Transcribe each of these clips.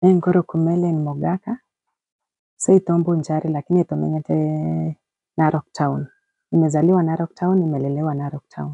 Ngoro kumele ni mogaka. Sei tombo njari lakini tomenyete Narok Town. Nimezaliwa Narok Town, nimelelewa Narok Town.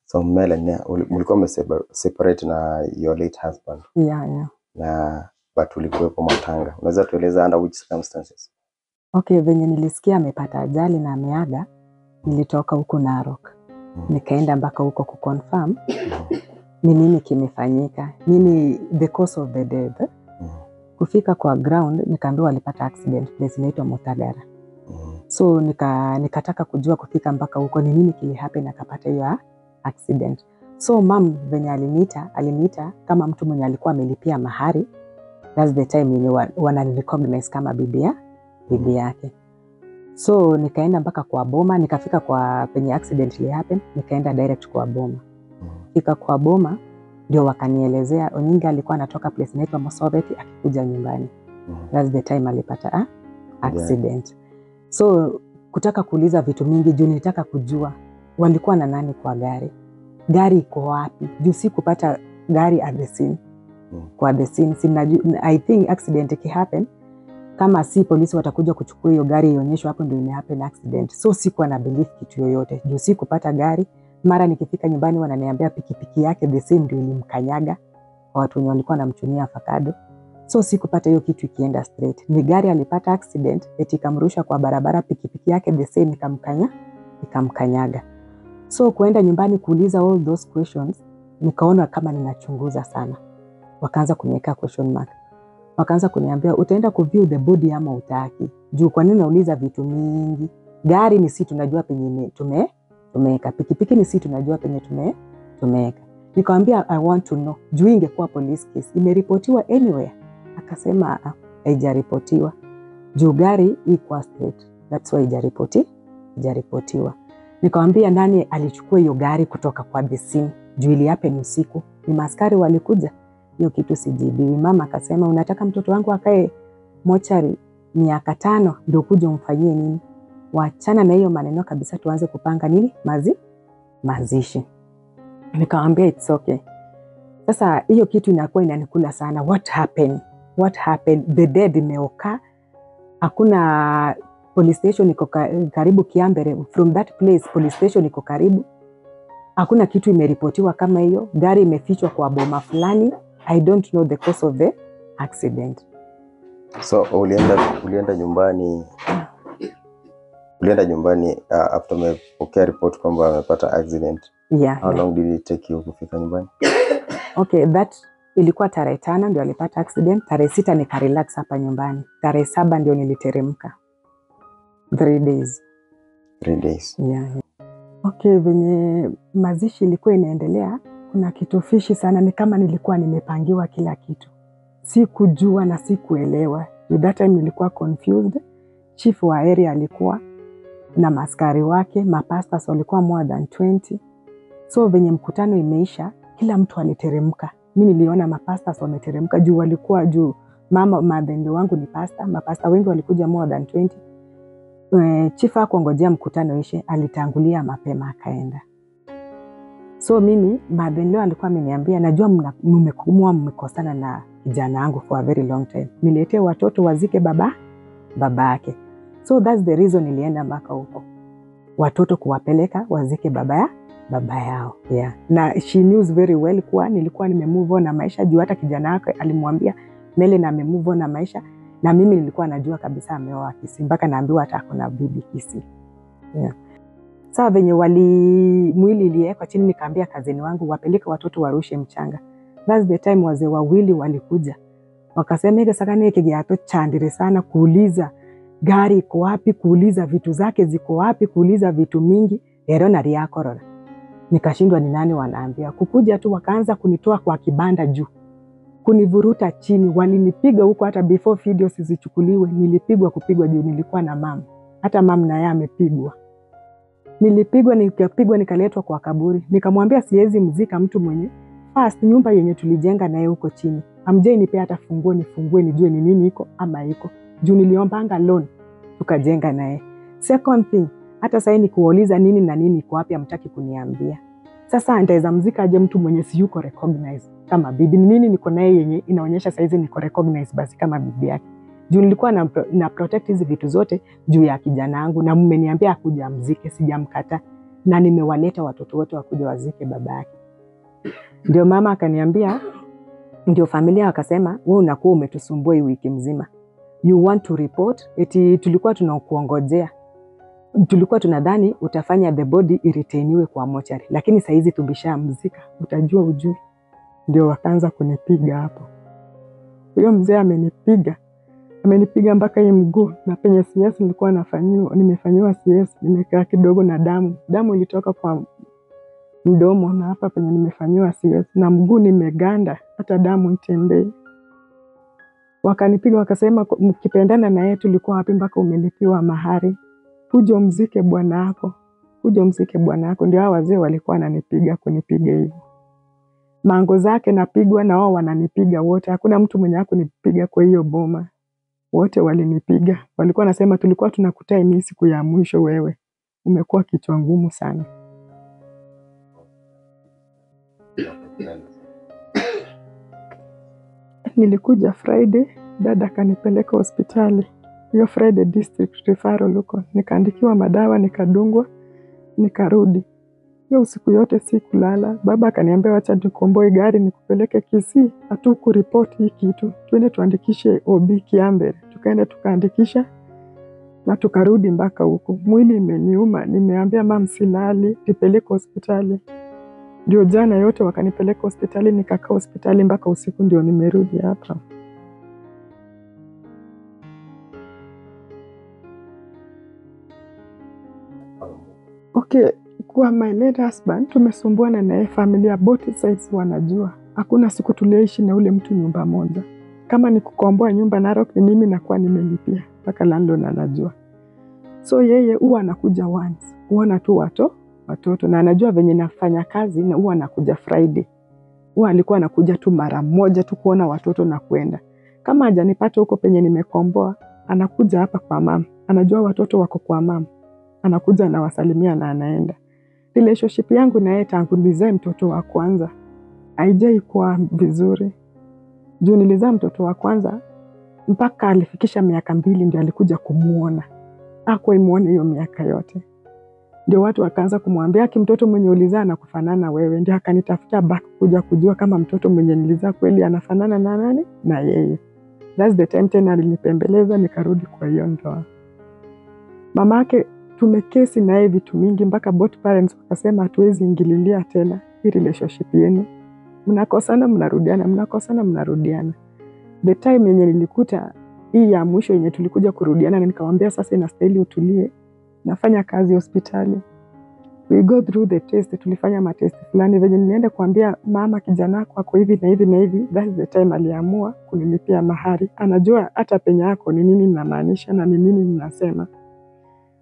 So Melanie, mulikuwa separate na your late husband. Yeah. Na but ulikuwepo Matanga. Unaweza tueleza under which circumstances? Okay, venye nilisikia amepata ajali na ameaga, nilitoka huko Narok. Nikaenda mpaka huko kuconfirm ni nini kimefanyika, nini the cause of the death. Kufika kwa ground nikaambiwa alipata accident place inaitwa Mutagara. So nikataka kujua kufika mpaka huko ni nini kilihappen akapata hiyo accident. So mom venye aliniita kama mtu mwenye alikuwa amelipia mahari. That's the time yenye wana-recognize kama bibi yake. So nikaenda mpaka kwa boma, nikafika kwa penye accident ili happen, nikaenda direct kwa boma. Fika kwa boma ndio wakanielezea Onyinga alikuwa anatoka place inaitwa Mosoveti akikuja nyumbani. That's the time alipata accident. Yeah. So kutaka kuuliza vitu mingi juu nilitaka kujua walikuwa na nani kwa gari. Gari iko wapi? Juu si kupata gari at the scene. Kwa the scene, I think accident ikihappen kama si polisi watakuja kuchukua hiyo gari ionyeshwe hapo ndio imehappen accident. So sikuwa na belief kitu yoyote. Juu si kupata gari, mara nikifika nyumbani wananiambia pikipiki yake the same ndio ilimkanyaga kwa watu wenye walikuwa wanamchunia avocado. So si kupata hiyo kitu ikienda straight. Ni gari alipata accident eti ikamrusha kwa barabara, pikipiki yake the same ikamkanyaga. So kuenda nyumbani kuuliza all those questions, nikaona kama ninachunguza sana. Wakaanza kuniweka question mark. Wakaanza kuniambia utaenda kuview the body ama utaki. Juu kwa nini nauliza vitu mingi? Gari ni si tunajua penye tumeweka. Pikipiki ni si tunajua penye tumeweka. Nikamwambia I want to know. Juu ingekuwa police case. Imeripotiwa anywhere? Akasema haijaripotiwa. Juu gari iko straight. That's why haijaripotiwa. Nikamwambia nani alichukua hiyo gari kutoka kwa the scene? Juu ili happen usiku. Ni maaskari walikuja. Hiyo kitu sijibiwi. Mama akasema unataka mtoto wangu akae mochari miaka 5 ndio kuja umfanyie nini? Waachana na hiyo maneno kabisa, tuanze kupanga nini? Mazishi. Nikamwambia it's okay. Sasa hiyo kitu inakuwa inanikula sana. What happened? The dead imeoka. Hakuna police station iko karibu Kiambere. From that place police station iko karibu. Hakuna kitu imeripotiwa kama hiyo. Gari imefichwa kwa boma fulani. I don't know the cause of the accident. So ulienda nyumbani after umepokea report kwamba amepata accident. Yeah. How long did it take you kufika nyumbani? Okay, that ilikuwa tarehe 5 ndio alipata accident, tarehe 6 nikarelax hapa nyumbani. Tarehe 7 ndio niliteremka. 3 days. 3 days. Yeah. Okay, venye mazishi ilikuwa inaendelea, kuna kitu fishi sana, ni kama nilikuwa nimepangiwa kila kitu. Si kujua na si kuelewa. With that time nilikuwa confused. Chief wa area alikuwa na maskari wake, mapastors walikuwa more than 20. So venye mkutano imeisha, kila mtu aliteremka. Mimi niliona mapastors wameteremka juu walikuwa juu. Madhende wangu ni pastor, mapasta wengi walikuja more than 20. Chief hakuongojea mkutano ishe, alitangulia mapema akaenda. So mimi madhende alikuwa ameniambia najua mmekosana na kijana wangu for a very long time. Niletee watoto wazike babake. So that's the reason nilienda mpaka huko. Watoto kuwapeleka wazike baba yao. Yeah. Na she knows very well kuwa nilikuwa nimemove on na maisha juu hata kijana wake alimwambia Mele na amemove on na maisha na mimi nilikuwa najua kabisa ameoa Kisii mpaka naambiwa hata ako na bibi Kisii. Yeah. Sawa venye mwili iliwekwa chini, nikaambia kazini wangu wapeleke watoto warushe mchanga. That's the time wazee wawili walikuja. Wakasema ile sakani kigiato chandire sana, kuuliza gari iko wapi, kuuliza vitu zake ziko wapi, kuuliza vitu mingi. Ero na ria korora. Nikashindwa ni nani wanaambia. Kukuja tu wakaanza kunitoa kwa kibanda juu, kunivuruta chini, walinipiga huko. Hata before videos zichukuliwe kupigwa juu nilikuwa na mama. Hata mama naye amepigwa. Nilipigwa, nikapigwa, nikaletwa kwa kaburi. Nikamwambia siwezi mzika mtu mwenye first nyumba yenye tulijenga naye huko chini. Amjei nipe hata funguo nifungue nijue ni nini iko ama iko. Juu niliombanga loan tukajenga naye. Second thing, hata sasa ni kuuliza nini na nini iko wapi hamtaki kuniambia. Sasa nitaweza mzika aje mtu mwenye si yuko recognize kama bibi? Nini niko naye yenye inaonyesha saizi niko recognize basi kama bibi yake? Juu nilikuwa na protect hizi vitu zote juu ya kijana wangu, na mmeniambia akuja mzike, sijamkata, na nimewaleta watoto wote wakuja wazike baba yake. Ndio mama akaniambia, ndio familia wakasema wewe unakuwa umetusumbua hii wiki mzima, you want to report. Eti tulikuwa tunakuongojea, tulikuwa tunadhani utafanya the body iretainiwe kwa mochari, lakini saizi tubishamzika, utajua ujui. Ndio wakaanza kunipiga hapo. Huyo mzee amenipiga mpaka hii mguu, na penye CS nilikuwa nimefanyiwa CS, nimekaa kidogo na damu ilitoka kwa mdomo, na hapa penye nimefanyiwa CS na mguu nimeganda, hata damu itembei. Wakanipiga wakasema mkipendana na yeye tulikuwa wapi mpaka umelipiwa mahari? Kuja mzike bwana wako, kuja mzike bwana wako. Ndio hao wazee walikuwa wananipiga, kunipiga hivyo. Mango zake napigwa na wao wananipiga wote. Hakuna mtu mwenye hakunipiga kwa hiyo boma. Wote walinipiga. Walikuwa nasema tulikuwa tunakutai mimi siku ya mwisho, wewe umekuwa kichwa ngumu sana. Nilikuja Friday, dada kanipeleka hospitali. Hiyo Friday district referral huko. Nikaandikiwa madawa, nikadungwa, nikarudi. Hiyo usiku yote sikulala. Baba akaniambia wacha nikomboe gari nikupeleke Kisii, hatukuripoti hii kitu. Twende tuandikishe OB Kiambere. Tukaenda tukaandikisha na tukarudi mpaka huko. Mwili imeniuma, nimeambia mama silali, nipeleke hospitali. Ndio jana yote wakanipeleka hospitali, nikakaa hospitali mpaka usiku ndio nimerudi hapa. Okay, kwa my late husband tumesumbuana naye, familia both sides wanajua. Hakuna siku tuliishi na ule mtu nyumba moja. Kama ni kukomboa nyumba Narok ni mimi nakuwa nimelipia, mpaka landlord anajua. So yeye huwa anakuja once kuona tu watoto, na anajua venye nafanya kazi, na huwa anakuja Friday. Huwa alikuwa anakuja tu mara moja tu kuona watoto na kuenda. Kama hajanipata huko penye nimekomboa, anakuja hapa kwa mama. Anajua watoto wako kwa mama. Anakuja na wasalimia na anaenda. Relationship yangu na yeye tangu nilizaa mtoto wa kwanza haijai kuwa vizuri. Juu nilizaa mtoto wa kwanza mpaka alifikisha miaka 2 ndio alikuja kumuona. Hakuwahi muone hiyo miaka yote. Ndio watu wakaanza kumwambia mtoto mwenye ulizaa na kufanana wewe. Ndio akanitafuta back kuja kujua kama mtoto mwenye nilizaa kweli anafanana na nani na yeye. That's the time tena alinipembeleza nikarudi kwa hiyo ndoa. Mamake tumekesi na yeye vitu mingi mpaka both parents wakasema hatuwezi ingililia tena hii relationship yenu. Mnakosana mnarudiana, mnakosana mnarudiana. The time yenye nilikuta hii ya mwisho yenye tulikuja kurudiana, na nikamwambia sasa inastahili utulie, nafanya kazi hospitali. We go through the test, tulifanya matest fulani. Venye nilienda kuambia mama kijana wako ako hivi na hivi na hivi, that's the time aliamua kunilipia mahari. Anajua hata penye yako ni nini ninamaanisha na ni nini ninasema.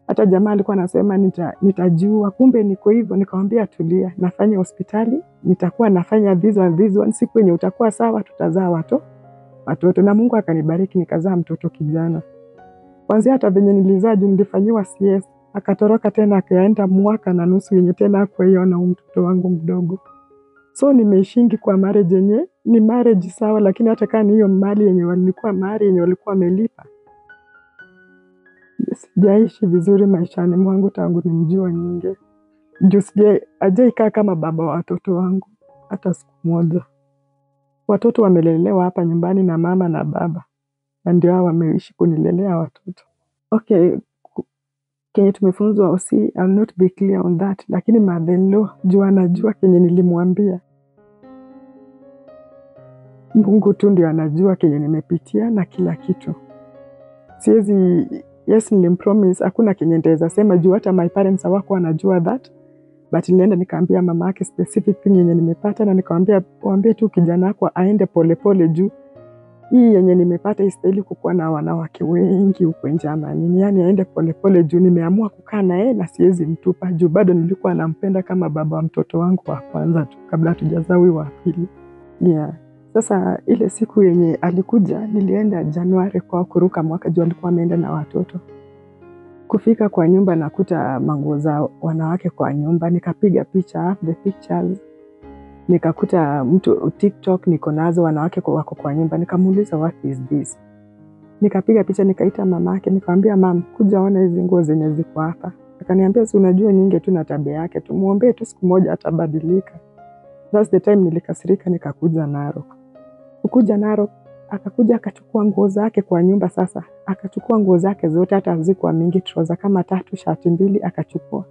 Hata jamaa alikuwa anasema nitajua, kumbe niko hivyo. Nikamwambia tulia, nafanya hospitali, nitakuwa nafanya this one, siku yenye utakuwa sawa tutazaa watoto. Na Mungu akanibariki nikazaa mtoto kijana. Kwanza hata venye nilizaa juu nilifanyiwa CS, akatoroka tena akaenda 1.5 mwaka yenye tena hakuiona mtoto wangu mdogo. So nimeishingi kwa marriage yenye ni marriage sawa, lakini hata kama hiyo mali yenye walikuwa wamelipa, sijaishi vizuri maishani mwangu tangu nimjua Nyinge. Juu hajaikaa kama baba wa watoto wangu hata siku moja. Watoto wamelelewa hapa nyumbani na mama na baba, na ndio hao wameishi kunilelea watoto. Okay, kenye tumefunzwa I'll not be clear on that, lakini mother-in-law juu anajua kenye nilimwambia. Mungu tu ndio anajua kenye nimepitia na kila kitu. Siwezi, yes nilimpromise hakuna kenye nitaweza sema juu hata my parents hawako wanajua that, but nilienda nikaambia mama yake specific thing yenye nimepata, na nikamwambia waambie tu kijana wako aende polepole juu hii yenye nimepata istahili kukuwa na wanawake wengi huko nje ama nini, yani aende polepole juu nimeamua kukaa na yeye na siwezi mtupa juu bado nilikuwa nampenda kama baba wa mtoto wangu wa kwanza tu kabla hatujazaa huyu wa pili. Yeah. Sasa ile siku yenye alikuja nilienda Januari kwa kuruka mwaka juu alikuwa ameenda na watoto. Kufika kwa nyumba nakuta manguo za wanawake kwa nyumba, nikapiga picha, the pictures. Nikakuta mtu TikTok niko nazo wanawake wako kwa nyumba, nikamuuliza what is this? Nikapiga picha nikaita mama yake nikamwambia mam, kuja ona hizi nguo zenye ziko hapa. Akaniambia si unajua nyingi tu na tabia yake, tumuombe tu siku moja atabadilika. That's the time nilikasirika nikakuja Narok. Kukuja Narok akakuja akachukua nguo zake kwa nyumba. Sasa akachukua nguo zake zote, hata zilikuwa mingi, trouser kama 3, shati 2 akachukua.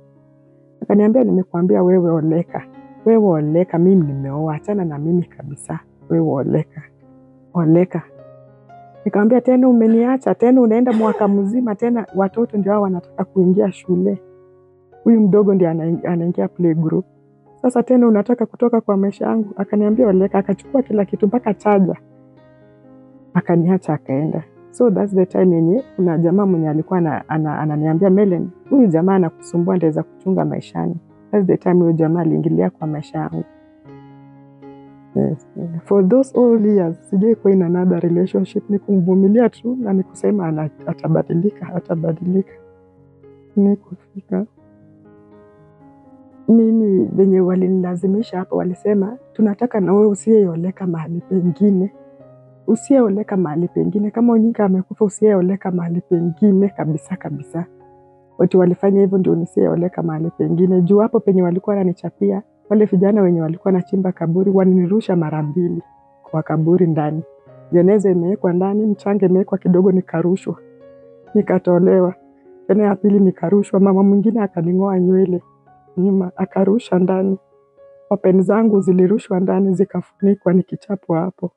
Akaniambia nimekuambia wewe oleka. Wewe oleka, mimi nimeoa, achana na mimi kabisa. Wewe oleka. Oleka. Nikamwambia tena umeniacha, tena unaenda mwaka mzima, tena watoto ndio hao wanataka kuingia shule. Huyu mdogo ndiye anaingia playgroup. Sasa tena unataka kutoka kwa maisha yangu? Akaniambia oleka, akachukua kila kitu mpaka chaja. Akaniacha akaenda. So that's the time yenye kuna jamaa mwenye alikuwa ananiambia Melen, huyu jamaa anakusumbua, ndaweza kuchunga maishani. That's the time huyu jamaa aliingilia kwa maisha yangu. Yes. For those all years sijai kuwa in another relationship, ni kumvumilia tu na ni kusema atabadilika. Nikufika mimi venye walinilazimisha hapo, walisema tunataka na wewe usiyeoleka mahali pengine. Usiyeoleka mahali pengine. Kama Onyinka amekufa usiyeoleka mahali pengine kabisa kabisa. Watu walifanya hivyo ndio nisiyeoleka mahali pengine. Juu hapo penye walikuwa wananichapia, wale vijana wenye walikuwa nachimba kaburi walinirusha mara 2 kwa kaburi ndani. Jeneza imewekwa ndani, mchanga imewekwa kidogo, nikarushwa. Nikatolewa. Tena ya pili nikarushwa, mama mwingine akaningoa nywele nyuma akarusha ndani. Open zangu zilirushwa ndani zikafunikwa nikichapwa hapo.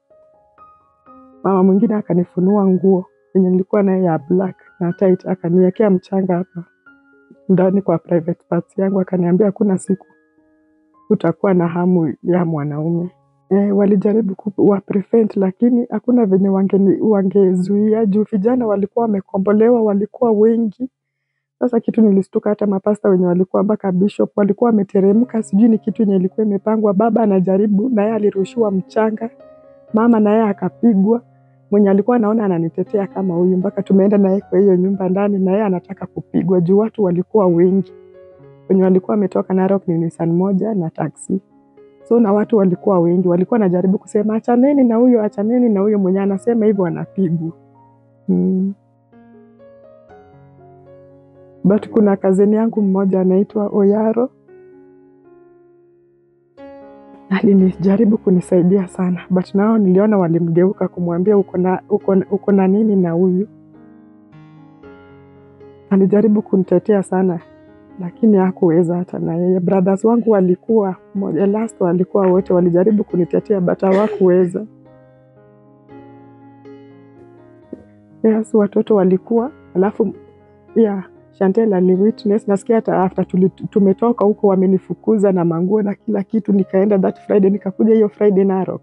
Mama mwingine akanifunua nguo yenye nilikuwa nayo ya black na tight, akaniwekea mchanga hapa ndani kwa private parts yangu, akaniambia hakuna siku utakuwa na hamu ya mwanaume. Walijaribu wa prevent, lakini hakuna venye wangezuia juu vijana walikuwa wamekombolewa, walikuwa wengi. Sasa kitu nilistuka, hata mapasta wenye walikuwa mpaka bishop walikuwa wameteremka, sijui ni kitu yenye ilikuwa imepangwa. Baba anajaribu na yeye alirushiwa mchanga, mama na yeye akapigwa. Mwenye alikuwa anaona ananitetea kama huyu, mpaka tumeenda naye kwa hiyo nyumba ndani na yeye anataka kupigwa juu watu walikuwa wengi. Wenye walikuwa wametoka Narok ni Nissan moja na taxi. So na watu walikuwa wengi, walikuwa najaribu kusema achaneni na huyo, achaneni na huyo, mwenye anasema hivyo anapigwa. But kuna kazeni yangu mmoja anaitwa Oyaro, alinijaribu kunisaidia sana, but nao niliona walimgeuka kumwambia uko na nini na huyu. Alijaribu kunitetea sana lakini hakuweza hata na yeye. Brothers wangu walikuwa mmoja last, walikuwa wote walijaribu kunitetea but hawakuweza. Yes, watoto walikuwa, alafu Chantel aliwitness. Nasikia hata after tumetoka huko wamenifukuza na manguo na kila kitu. Nikaenda that Friday, nikakuja hiyo Friday Narok.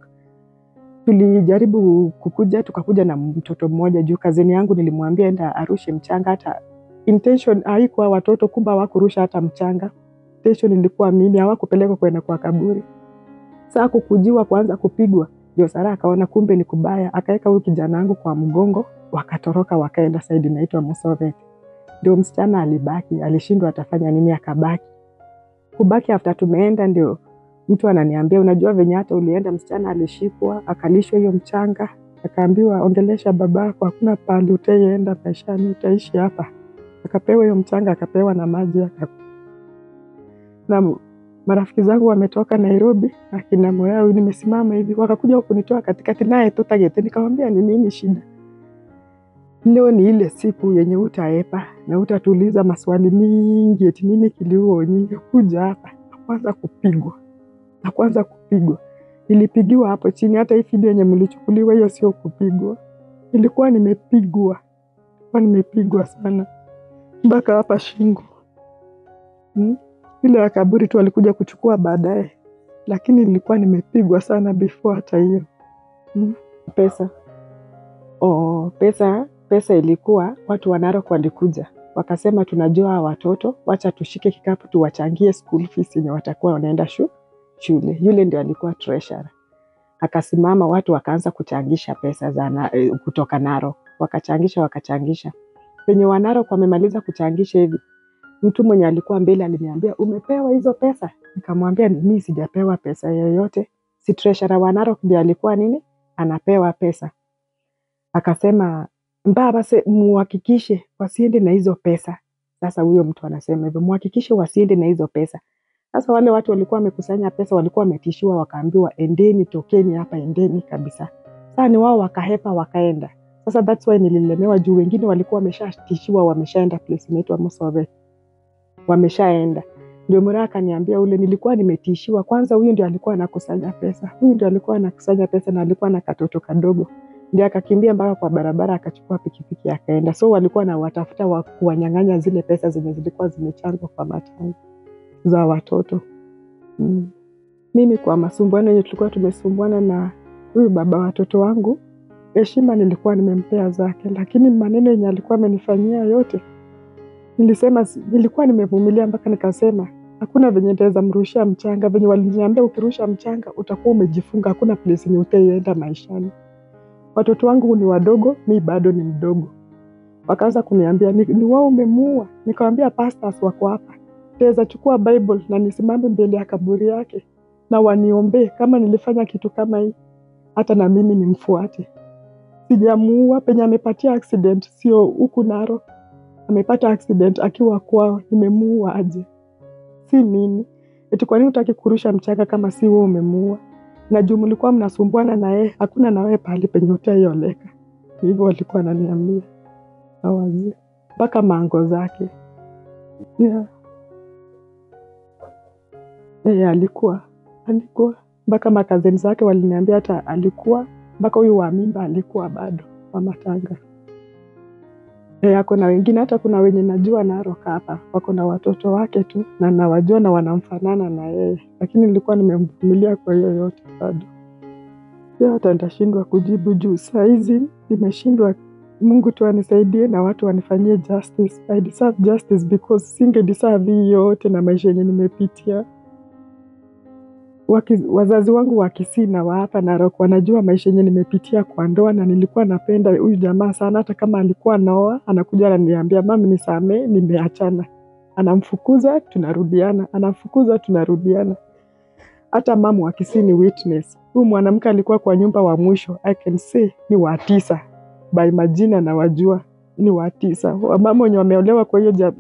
Tulijaribu kukuja, tukakuja na mtoto mmoja juu kazini yangu nilimwambia enda arushe mchanga. Hata intention haikuwa watoto, kumba hawakurusha hata mchanga. Intention ilikuwa mimi, hawakupeleka kwenda kwa kaburi. Sasa kukujiwa kuanza kupigwa, ndio Sara akaona kumbe ni kubaya, akaeka huyu kijana wangu kwa mgongo, wakatoroka wakaenda side inaitwa Musovet. Ndio msichana alibaki, alishindwa atafanya nini, akabaki. Kubaki after tumeenda ndio mtu ananiambia unajua venye hata ulienda msichana alishikwa, akalishwa hiyo mchanga, akaambiwa ongelesha babako, hakuna pali utaenda maishani, utaishi hapa. Akapewa hiyo mchanga, akapewa na maji na marafiki zangu wametoka Nairobi, akina Moyao, nimesimama hivi, wakakuja kunitoa katikati naye tutagete. Nikamwambia ni nini shida? Leo ni ile siku yenye utaepa na utatuliza maswali mingi, eti nini kiliua nyingi. Kuja hapa na kwanza kupigwa. Nilipigiwa hapo chini, hata hii video yenye mlichukuliwa hiyo sio kupigwa. Nilikuwa nimepigwa sana mpaka hapa shingo. Ile ya kaburi tu walikuja kuchukua baadaye, lakini nilikuwa nimepigwa sana before hata hiyo. Pesa. Pesa ilikuwa watu wa Narok walikuja wakasema, tunajua watoto, wacha tushike kikapu tuwachangie school fees yenye watakuwa wanaenda shule. Yule ndio alikuwa treasurer. Akasimama, watu wakaanza kuchangisha pesa za kutoka Narok. Wakachangisha. Penye wa Narok wamemaliza kuchangisha hivi, mtu mwenye alikuwa mbele aliniambia, umepewa hizo pesa? Nikamwambia mimi sijapewa pesa yoyote. Si treasurer wa Narok ndiye alikuwa nini anapewa pesa. Akasema, baba muhakikishe wasiende na hizo pesa. Sasa huyo mtu anasema hivyo, muhakikishe wasiende na hizo pesa. Sasa wale watu walikuwa wamekusanya pesa, walikuwa wametishiwa, wakaambiwa endeni, tokeni hapa, endeni kabisa. Sasa ni wao wakahepa wakaenda. Sasa that's why nililemewa, juu wengine walikuwa wameshatishiwa, wameshaenda place inaitwa Mosove. Wameshaenda. Ndio Mura akaniambia ule nilikuwa nimetishiwa. Kwanza huyu ndio alikuwa anakusanya pesa. Na alikuwa na katoto kadogo. Ndio akakimbia mpaka kwa barabara akachukua pikipiki akaenda. So walikuwa na watafuta kuwanyang'anya zile pesa zenye zilikuwa zimechangwa kwa matanga za watoto. Mimi kwa masumbuano yenye tulikuwa tumesumbuana na huyu baba watoto wangu, heshima nilikuwa nimempea zake, lakini maneno yenye alikuwa amenifanyia yote, nilikuwa nimevumilia mpaka nikasema hakuna venye nitaweza mrushia mchanga. Venye waliniambia ukirusha mchanga utakuwa umejifunga, hakuna place yenye utaenda maishani. Watoto wangu ni wadogo, mimi bado ni mdogo. Wakaanza kuniambia ni wao umemuua. Nikamwambia pastors wako hapa, taweza chukua Bible na nisimame mbele ya kaburi yake na waniombe kama nilifanya kitu kama hii, hata na mimi nimfuate. Sijamuua. Penye amepatia accident sio huku Narok, amepata accident akiwa kwao. Nimemuua aje? Si mimi. Eti kwa nini utaki kurusha mchanga kama si wewe umemuua? Na juu mlikuwa mnasumbuana na yeye, hakuna na wewe pale penye utaioleka. Hivyo walikuwa wananiambia awazi mpaka mango zake. Alikuwa mpaka makazeni zake waliniambia hata alikuwa, mpaka huyu wa mimba alikuwa bado wa matanga. Ako na wengine, hata kuna wenye najua Narok hapa wako na watoto wake tu na nawajua na wanamfanana na yeye, lakini nilikuwa nimemvumilia kwa hiyo yote bado. Hata nitashindwa kujibu juu saa hizi nimeshindwa. Mungu tu anisaidie na watu wanifanyie justice. I deserve justice because singe deserve hii yote na maisha yenye nimepitia. Wazazi wangu wa Kisii na wa hapa Narok wanajua maisha yenye nimepitia kwa ndoa, na nilikuwa napenda huyu jamaa sana. Hata kama alikuwa naoa, anakuja ananiambia mami nisamee, nimeachana. Anamfukuza tunarudiana, Hata mamu wa Kisii ni witness. Huyu mwanamke alikuwa kwa nyumba wa mwisho, I can say ni wa 9 by majina na wajua ni wa 9. Mama wenye wameolewa kwa hiyo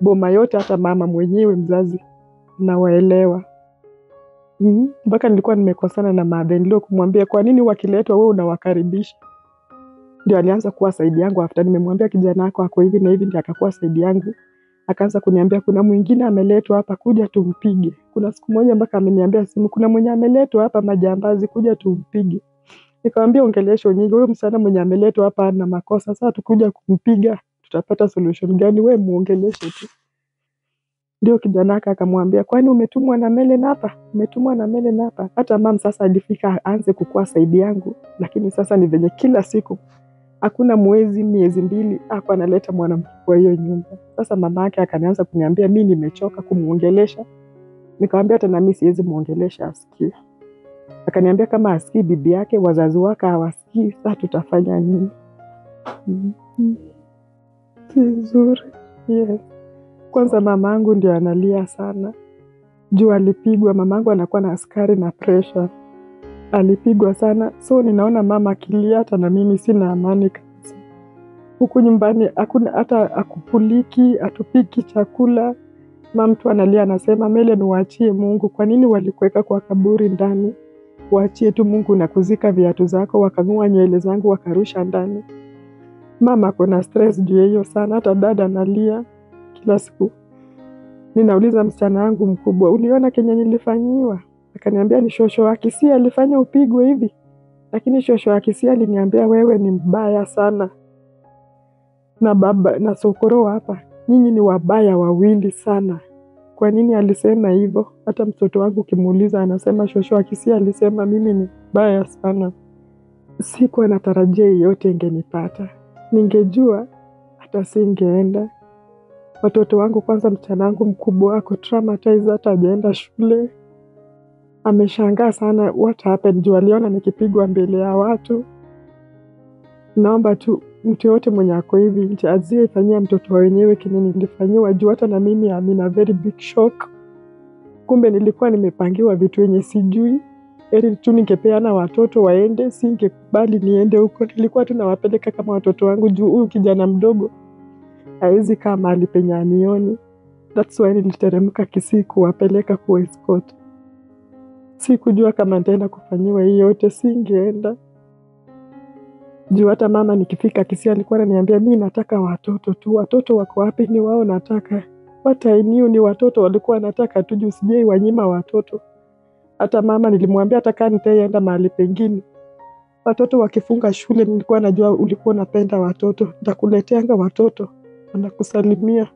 boma yote, hata mama mwenyewe mzazi na waelewa. Mpaka nilikuwa nimekosana na mother nilio kumwambia kwa nini wakiletwa wewe unawakaribisha. Ndio alianza kuwa saidi yangu after nimemwambia kijana wako ako hivi na hivi, ndio akakuwa saidi yangu. Akaanza kuniambia kuna mwingine ameletwa hapa, kuja tumpige. Kuna siku moja mpaka ameniambia simu, kuna mwenye ameletwa hapa majambazi, kuja tumpige. Nikamwambia ongelesho nyingi, huyo msana mwenye ameletwa hapa ana makosa, sasa tukuja kumpiga tutapata solution gani? Wewe muongeleshe tu. Ndio kijana akamwambia kwani umetumwa na Melen hapa? Hata mam sasa alifika aanze kukua saidi yangu, lakini sasa ni venye kila siku hakuna miezi 2 hapo analeta mwanamke kwa hiyo nyumba. Sasa mama yake akanianza kuniambia mimi nimechoka kumuongelesha. Nikamwambia hata na mimi siwezi muongelesha asikie. Akaniambia kama asikii bibi yake, wazazi wake hawasikii, sasa tutafanya nini? Nzuri. Yes. Kwanza mamangu ndio analia sana. Juu alipigwa, mamangu anakuwa na askari na pressure. Alipigwa sana. So ninaona mama akilia, hata na mimi sina amani kabisa. Huku nyumbani hakuna hata akupuliki, atupiki chakula. Mama tu analia anasema Melen uachie Mungu. Kwa nini walikuweka kwa kaburi ndani? Waachie tu Mungu na kuzika viatu zako. Wakang'oa nywele zangu wakarusha ndani. Mama kuna stress juu ya hiyo sana, hata dada analia kila siku. Ninauliza msichana wangu mkubwa, uliona kenye nilifanyiwa? Akaniambia ni shosho wa Kisii alifanya upigwe hivi. Lakini shosho wa Kisii aliniambia wewe ni mbaya sana. Na baba na Sokoro hapa, nyinyi ni wabaya wawili sana. Kwa nini alisema hivyo? Hata mtoto wangu kimuuliza anasema shosho wa Kisii alisema mimi ni mbaya sana. Sikuwa natarajia yote ingenipata. Ningejua hata singeenda. Watoto wangu kwanza, msichana wangu mkubwa ako traumatized, hata hajaenda shule. Ameshangaa sana what happened juu aliona nikipigwa mbele ya watu. Naomba tu mtu yote mwenye ako hivi nje asiyefanyia mtoto wa wenyewe kenye nilifanyiwa, juu hata na mimi I'm in a very big shock. Kumbe nilikuwa nimepangiwa vitu yenye sijui. Eri tu ningepeana watoto waende, singekubali niende huko. Nilikuwa tu nawapeleka kama watoto wangu juu huyu kijana mdogo hawezi kaa mahali penye anioni. That's why niliteremka Kisii kuwapeleka kwa escort. Sikujua kama nitaenda kufanyiwa hii yote, singeenda. Juu hata mama nikifika Kisii alikuwa ananiambia mimi nataka watoto tu. Watoto wako wapi? Ni wao nataka. What I knew ni watoto walikuwa nataka tu, juu sijai wanyima watoto. Hata mama nilimwambia hata kama nitaenda mahali pengine, watoto wakifunga shule nilikuwa najua ulikuwa unapenda watoto, nitakuleteanga watoto na nakusalimia.